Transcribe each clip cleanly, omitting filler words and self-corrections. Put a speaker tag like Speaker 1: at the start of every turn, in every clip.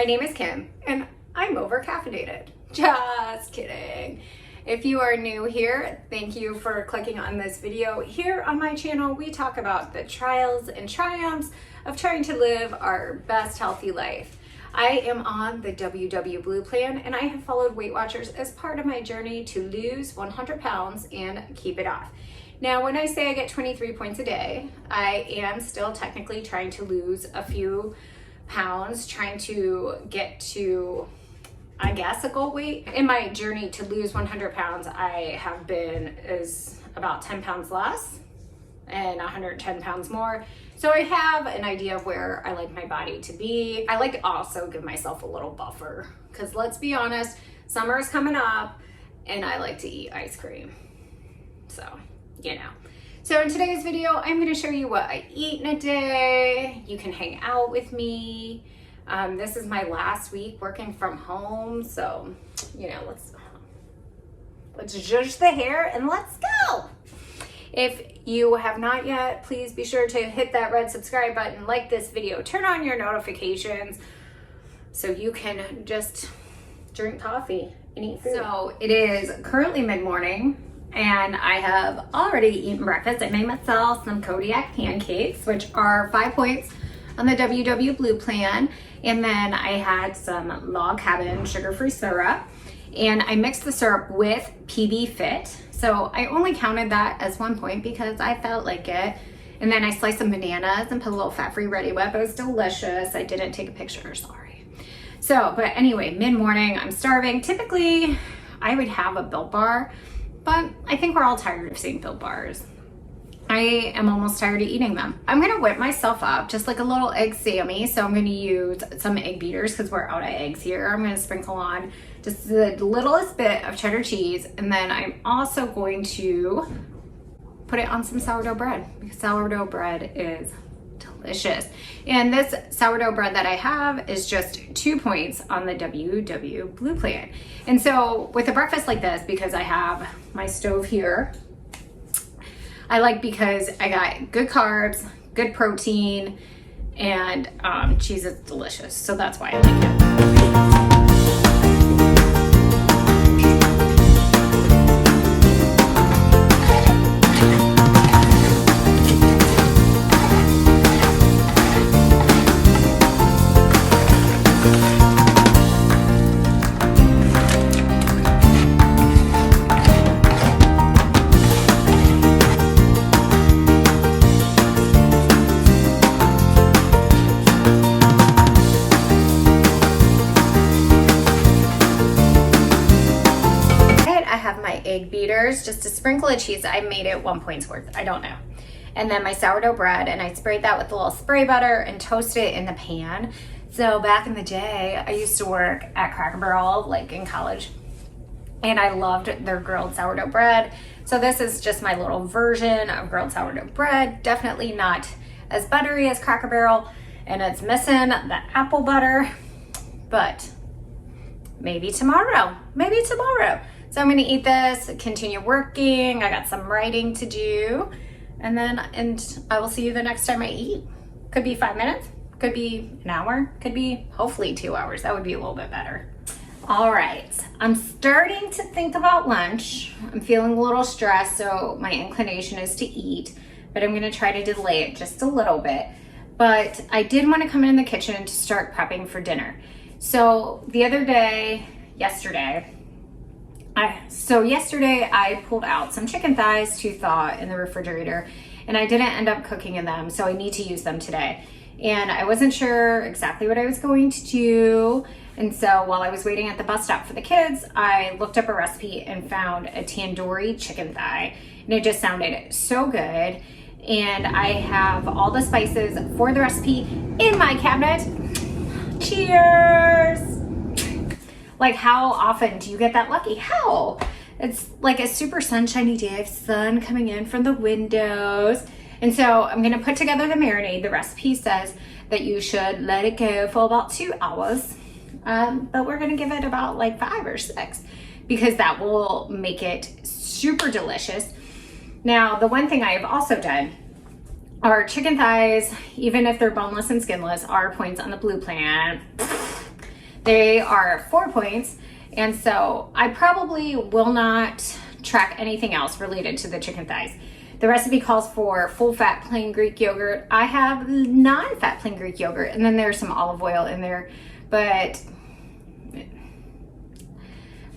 Speaker 1: My name is Kim, and I'm over caffeinated. Just kidding. If you are new here, thank you for clicking on this video. Here on my channel, we talk about the trials and triumphs of trying to live our best healthy life. I am on the WW Blue Plan, and I have followed Weight Watchers as part of my journey to lose 100 pounds and keep it off. Now, when I say I get 23 points a day, I am still technically trying to lose a few pounds, trying to get to, I guess, a goal weight. In my journey to lose 100 pounds, I have been about 10 pounds less and 110 pounds more. So I have an idea of where I like my body to be. I like to also give myself a little buffer because let's be honest, summer is coming up and I like to eat ice cream. So, you know. So in today's video, I'm gonna show you what I eat in a day. You can hang out with me. This is my last week working from home. So, you know, let's zhuzh the hair and let's go. If you have not yet, please be sure to hit that red subscribe button, like this video, turn on your notifications so you can just drink coffee and eat food. So it is currently mid-morning and I have already eaten breakfast. I made myself some Kodiak Pancakes, which are 5 points on the WW Blue Plan. And then I had some log cabin sugar-free syrup. And I mixed the syrup with PB Fit. So I only counted that as 1 point because I felt like it. And then I sliced some bananas and put a little fat-free Ready Whip. It was delicious. I didn't take a picture, sorry. So, but anyway, mid-morning, I'm starving. Typically, I would have a Built Bar, but I think we're all tired of seeing Built Bars. I am almost tired of eating them. I'm gonna whip myself up just like a little egg Sammy. So I'm gonna use some egg beaters because we're out of eggs here. I'm gonna sprinkle on just the littlest bit of cheddar cheese. And then I'm also going to put it on some sourdough bread because sourdough bread is delicious. And this sourdough bread that I have is just 2 points on the WW Blue Plan. And so with a breakfast like this, because I have my stove here, I like because I got good carbs, good protein, and cheese is delicious. So that's why I like it. Egg beaters, just a sprinkle of cheese. I made it 1 point's worth, I don't know. And then my sourdough bread, and I sprayed that with a little spray butter and toast it in the pan. So back in the day, I used to work at Cracker Barrel, like in college, and I loved their grilled sourdough bread. So this is just my little version of grilled sourdough bread. Definitely not as buttery as Cracker Barrel, and it's missing the apple butter, but maybe tomorrow. So I'm gonna eat this, continue working. I got some writing to do, and I will see you the next time I eat. Could be 5 minutes, could be an hour, could be hopefully 2 hours. That would be a little bit better. All right, I'm starting to think about lunch. I'm feeling a little stressed, so my inclination is to eat, but I'm gonna try to delay it just a little bit. But I did wanna come in the kitchen to start prepping for dinner. So the other day, yesterday I pulled out some chicken thighs to thaw in the refrigerator, and I didn't end up cooking in them, so I need to use them today. And I wasn't sure exactly what I was going to do, and so while I was waiting at the bus stop for the kids, I looked up a recipe and found a tandoori chicken thigh, and it just sounded so good. And I have all the spices for the recipe in my cabinet. Cheers! Like, how often do you get that lucky? How? It's like a super sunshiny day of sun coming in from the windows. And so I'm gonna put together the marinade. The recipe says that you should let it go for about 2 hours. But we're gonna give it about like 5 or 6 because that will make it super delicious. Now, the one thing I have also done are chicken thighs, even if they're boneless and skinless, are points on the Blue Plan. They are 4 points, and so I probably will not track anything else related to the chicken thighs. The recipe calls for full-fat plain Greek yogurt. I have non-fat plain Greek yogurt, and then there's some olive oil in there, but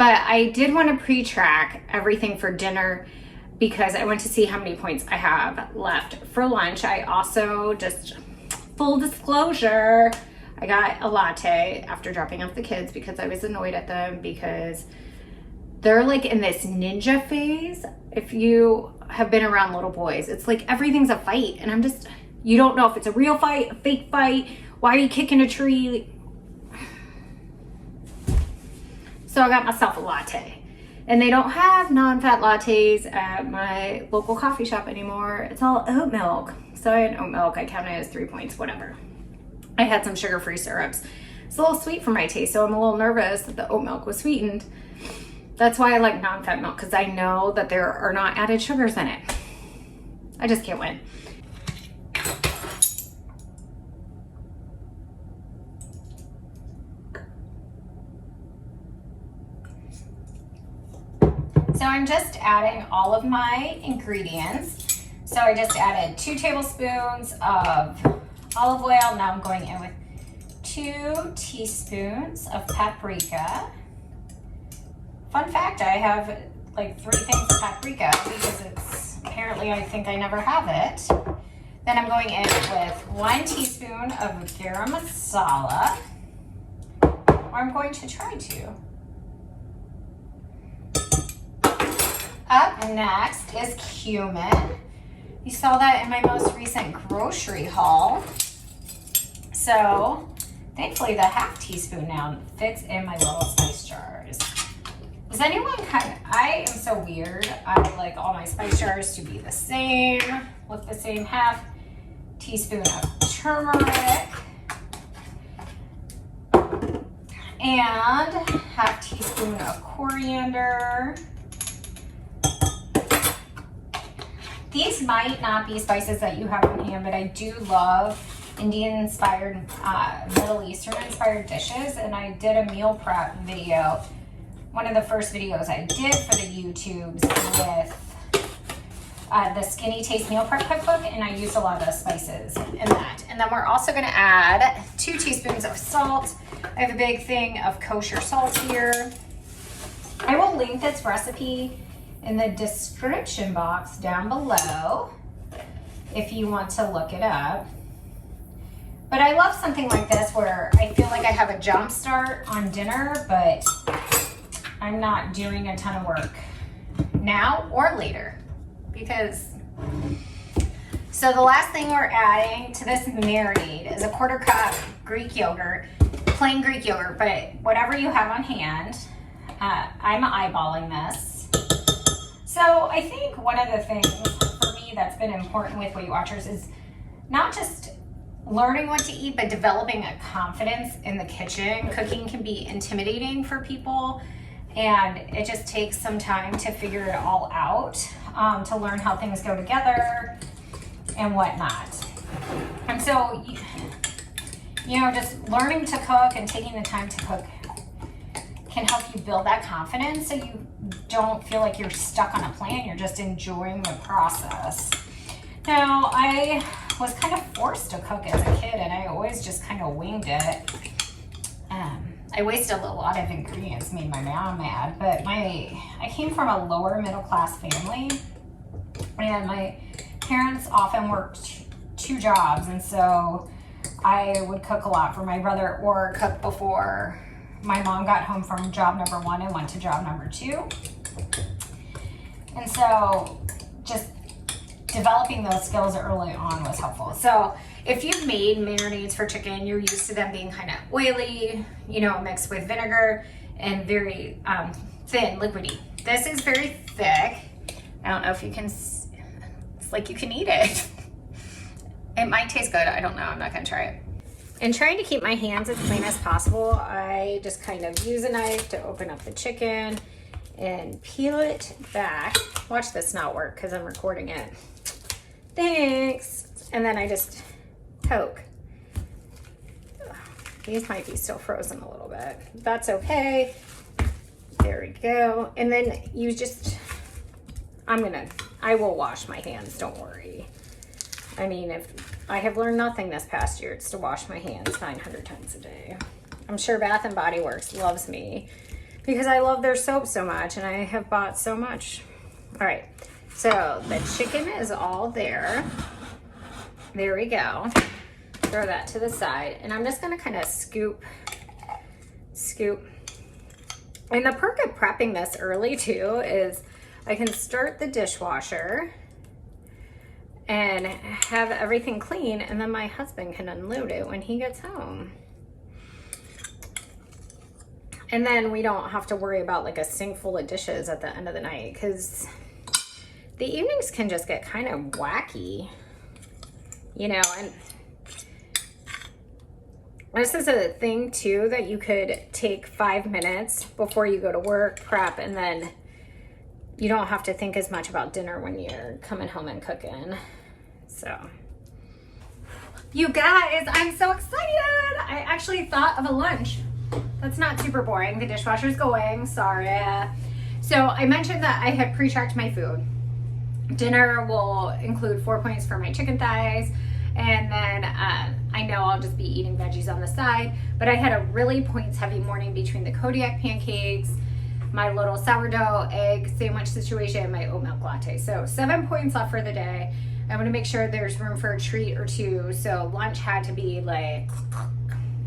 Speaker 1: I did want to pre-track everything for dinner because I want to see how many points I have left for lunch. I also, just full disclosure, I got a latte after dropping off the kids because I was annoyed at them because they're like in this ninja phase. If you have been around little boys, it's like everything's a fight, and I'm just, you don't know if it's a real fight, a fake fight. Why are you kicking a tree? So I got myself a latte, and they don't have non-fat lattes at my local coffee shop anymore. It's all oat milk. So I had oat milk. I counted it as 3 points, whatever. I had some sugar-free syrups. It's a little sweet for my taste, so I'm a little nervous that the oat milk was sweetened. That's why I like non-fat milk, because I know that there are not added sugars in it. I just can't win. So I'm just adding all of my ingredients. So I just added 2 tablespoons of olive oil. Now I'm going in with 2 teaspoons of paprika. Fun fact, I have like 3 things of paprika because it's apparently, I think I never have it. Then I'm going in with 1 teaspoon of garam masala, or I'm going to try to. Up next is cumin. You saw that in my most recent grocery haul. So thankfully the half teaspoon now fits in my little spice jars. Does anyone I am so weird. I like all my spice jars to be the same, with the same half teaspoon of turmeric and half teaspoon of coriander. These might not be spices that you have on hand, but I do love Indian-inspired, Middle Eastern-inspired dishes, and I did a meal prep video, one of the first videos I did for the YouTubes with the Skinny Taste Meal Prep Cookbook, and I used a lot of those spices in that. And then we're also gonna add 2 teaspoons of salt. I have a big thing of kosher salt here. I will link this recipe in the description box down below if you want to look it up. But I love something like this where I feel like I have a jump start on dinner, but I'm not doing a ton of work now or later because. So the last thing we're adding to this marinade is a 1/4 cup Greek yogurt, plain Greek yogurt, but whatever you have on hand. I'm eyeballing this. So I think one of the things for me that's been important with Weight Watchers is not just learning what to eat, but developing a confidence in the kitchen. Cooking can be intimidating for people, and it just takes some time to figure it all out, to learn how things go together and whatnot. And so, you know, just learning to cook and taking the time to cook can help you build that confidence so you don't feel like you're stuck on a plan, you're just enjoying the process. Now, I was kind of forced to cook as a kid, and I always just kind of winged it. I wasted a lot of ingredients, made my mom mad, but I came from a lower middle class family, and my parents often worked 2 jobs, and so I would cook a lot for my brother or cook before my mom got home from job number 1 and went to job number 2. And so just developing those skills early on was helpful. So if you've made marinades for chicken, you're used to them being kind of oily, you know, mixed with vinegar and very thin, liquidy. This is very thick. I don't know if you can, it's like you can eat it. It might taste good, I don't know, I'm not gonna try it. And trying to keep my hands as clean as possible, I just kind of use a knife to open up the chicken and peel it back. Watch this not work because I'm recording it. Thanks. And then I just poke. These might be still frozen a little bit. That's okay. There we go. And then you just, I will wash my hands, don't worry. I mean, if I have learned nothing this past year, it's to wash my hands 900 times a day. I'm sure Bath and Body Works loves me because I love their soap so much and I have bought so much. All right, so the chicken is all there. There we go. Throw that to the side. And I'm just gonna kind of scoop. And the perk of prepping this early too is I can start the dishwasher and have everything clean, and then my husband can unload it when he gets home. And then we don't have to worry about like a sink full of dishes at the end of the night, because the evenings can just get kind of wacky, you know. And this is a thing too that you could take 5 minutes before you go to work, prep, and then you don't have to think as much about dinner when you're coming home and cooking. So, you guys, I'm so excited. I actually thought of a lunch. That's not super boring. The dishwasher's going, sorry. So I mentioned that I had pre-checked my food. Dinner will include 4 points for my chicken thighs. And then I know I'll just be eating veggies on the side. But I had a really points-heavy morning between the Kodiak Pancakes, my little sourdough egg sandwich situation, and my Oatmilk Latte. So 7 points left for the day. I want to make sure there's room for a treat or two. So lunch had to be like,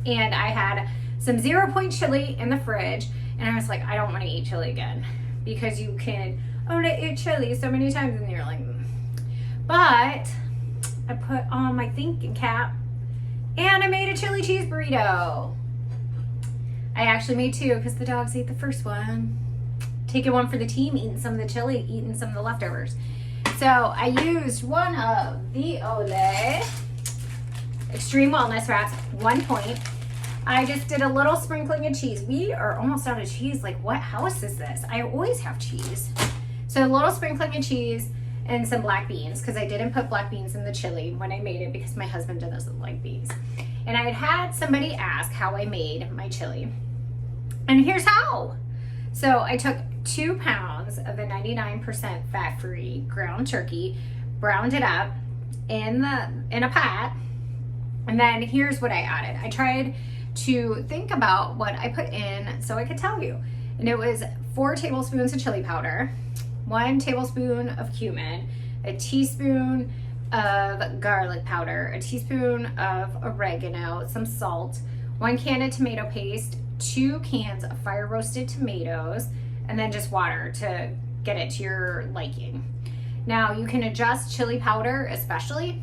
Speaker 1: and I had some 0 point chili in the fridge. And I was like, I don't want to eat chili again, because you can only eat chili so many times and you're like, but I put on my thinking cap and I made a chili cheese burrito. I actually made 2 because the dogs ate the first one. Taking one for the team, eating some of the chili, eating some of the leftovers. So I used one of the Olay Extreme Wellness Wraps, 1 point. I just did a little sprinkling of cheese. We are almost out of cheese. Like, what house is this? I always have cheese. So a little sprinkling of cheese and some black beans, because I didn't put black beans in the chili when I made it because my husband doesn't like beans. And I had somebody ask how I made my chili. And here's how. So I took 2 pounds of the 99% fat-free ground turkey, browned it up in a pot, and then here's what I added. I tried to think about what I put in so I could tell you. And it was 4 tablespoons of chili powder, 1 tablespoon of cumin, a teaspoon of garlic powder, a teaspoon of oregano, some salt, 1 can of tomato paste, 2 cans of fire roasted tomatoes, and then just water to get it to your liking. Now you can adjust chili powder, especially.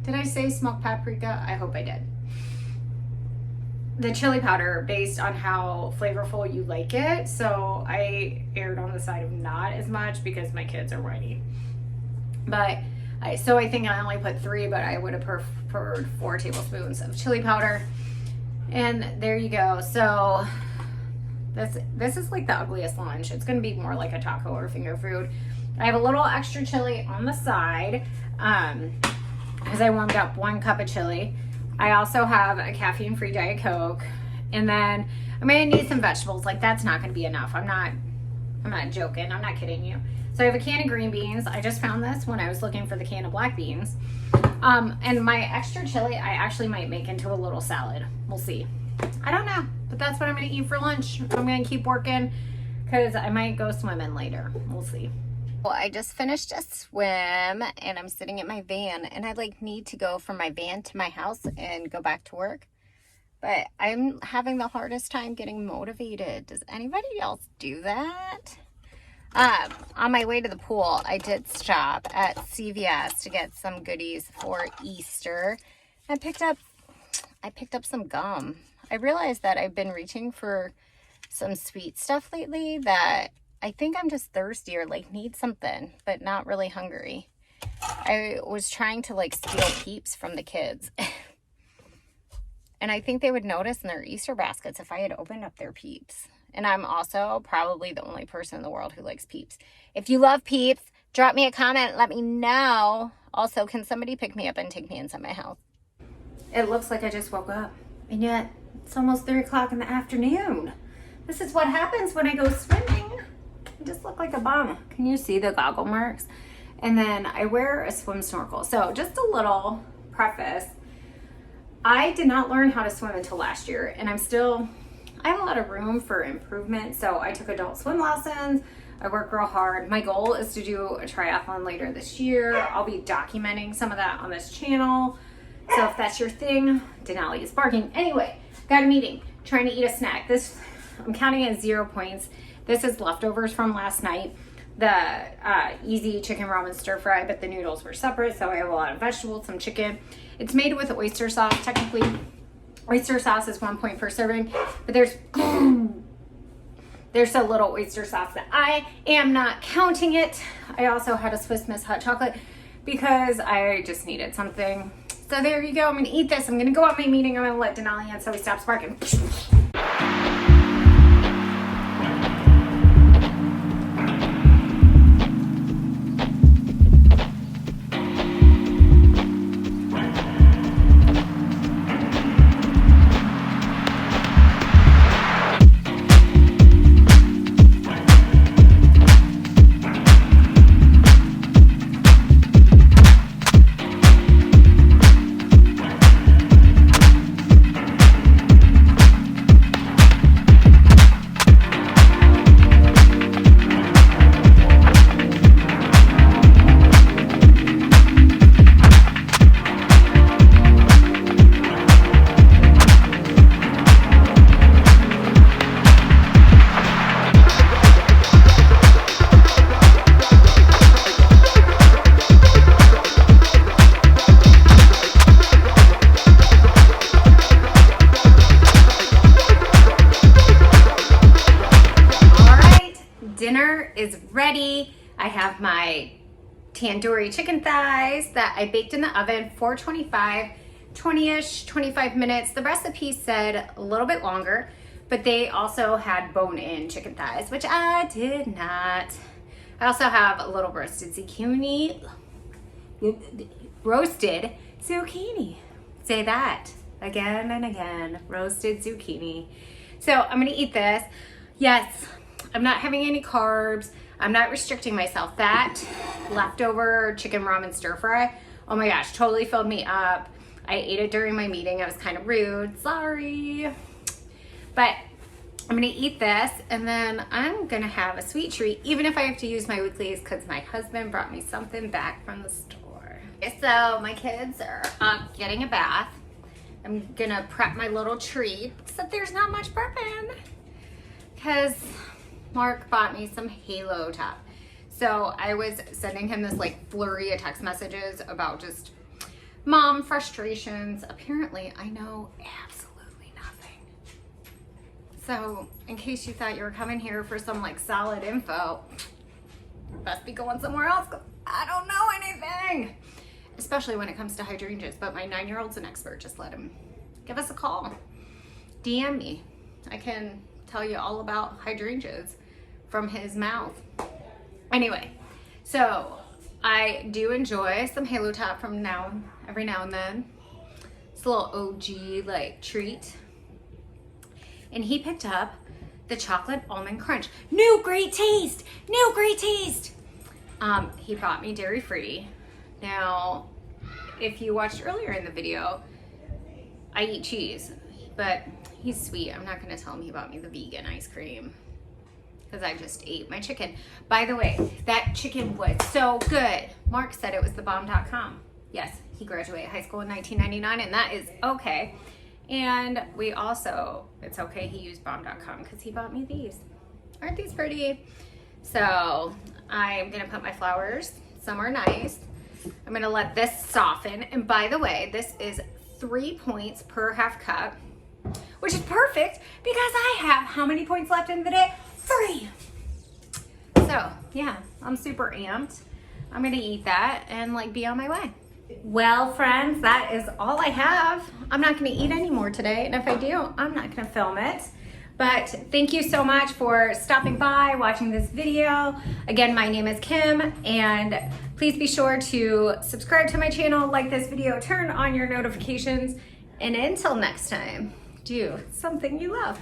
Speaker 1: Did I say smoked paprika? I hope I did. The chili powder based on how flavorful you like it. So I erred on the side of not as much because my kids are whiny. But I think I only put 3, but I would have preferred 4 tablespoons of chili powder. And there you go. So this is like the ugliest lunch. It's going to be more like a taco or finger food. I have a little extra chili on the side because I warmed up 1 cup of chili. I also have a caffeine-free Diet Coke, and then I'm gonna need some vegetables. Like, that's not gonna be enough. I'm not joking. I'm not kidding you. So I have a can of green beans. I just found this when I was looking for the can of black beans. And my extra chili, I actually might make into a little salad. We'll see. I don't know, but that's what I'm gonna eat for lunch. I'm gonna keep working because I might go swimming later. We'll see. Well, I just finished a swim and I'm sitting in my van, and I need to go from my van to my house and go back to work. But I'm having the hardest time getting motivated. Does anybody else do that? On my way to the pool, I did stop at CVS to get some goodies for Easter. I picked up some gum. I realized that I've been reaching for some sweet stuff lately that I think I'm just thirsty or need something, but not really hungry. I was trying to steal Peeps from the kids. And I think they would notice in their Easter baskets if I had opened up their Peeps. And I'm also probably the only person in the world who likes Peeps. If you love Peeps, drop me a comment. Let me know. Also, can somebody pick me up and take me inside my house? It looks like I just woke up. And yet, It's almost 3 o'clock in the afternoon. This is what happens when I go swimming. I just look like a bum. Can you see the goggle marks? And then I wear a swim snorkel. So just a little preface. I did not learn how to swim until last year, and I have a lot of room for improvement. So I took adult swim lessons. I work real hard. My goal is to do a triathlon later this year. I'll be documenting some of that on this channel. So if that's your thing, Denali is barking. Anyway, got a meeting, trying to eat a snack. This, I'm counting as 0 points. This is leftovers from last night. The easy chicken ramen stir fry, but the noodles were separate. So I have a lot of vegetables, some chicken. It's made with oyster sauce. Technically, oyster sauce is 1 point per serving, but there's a little oyster sauce that I am not counting it. I also had a Swiss Miss hot chocolate because I just needed something. So there you go. I'm gonna eat this. I'm gonna go out my meeting. I'm gonna let Denali in so he stops barking. Dinner is ready. I have my tandoori chicken thighs that I baked in the oven, 425, 20-ish, 25 minutes. The recipe said a little bit longer, but they also had bone-in chicken thighs, which I did not. I also have a little roasted zucchini. Say that again and again. Roasted zucchini. So I'm gonna eat this. Yes, I'm not having any carbs. I'm not restricting myself. That leftover chicken ramen stir fry, oh my gosh, totally filled me up. I ate it during my meeting. I was kind of rude, sorry. But I'm gonna eat this and then I'm gonna have a sweet treat, even if I have to use my weeklies because my husband brought me something back from the store. So my kids are up getting a bath. I'm gonna prep my little treat, except there's not much prepping because Mark bought me some Halo top. So I was sending him this like flurry of text messages about just mom frustrations. Apparently I know absolutely nothing. So in case you thought you were coming here for some like solid info, best be going somewhere else. I don't know anything, especially when it comes to hydrangeas, but my 9-year-old's an expert. Just let him give us a call, DM me. I can tell you all about hydrangeas from his mouth. Anyway, so I do enjoy some Halo Top from every now and then. It's a little OG like treat. And he picked up the chocolate almond crunch. New great taste, new great taste. He brought me dairy free. Now, if you watched earlier in the video, I eat cheese, but he's sweet. I'm not gonna tell him he bought me the vegan ice cream because I just ate my chicken. By the way, that chicken was so good. Mark said it was the bomb.com. Yes, he graduated high school in 1999 and that is okay. And we also, it's okay he used bomb.com because he bought me these. Aren't these pretty? So I'm gonna put my flowers somewhere nice. I'm gonna let this soften. And by the way, this is 3 points per half cup, which is perfect because I have how many points left in the day? 3. So yeah, I'm super amped. I'm gonna eat that and like be on my way. Well, friends, that is all I have. I'm not gonna eat any more today, and if I do, I'm not gonna film it. But thank you so much for stopping by, watching this video. Again, my name is Kim, and please be sure to subscribe to my channel, like this video, turn on your notifications, and until next time, do something you love.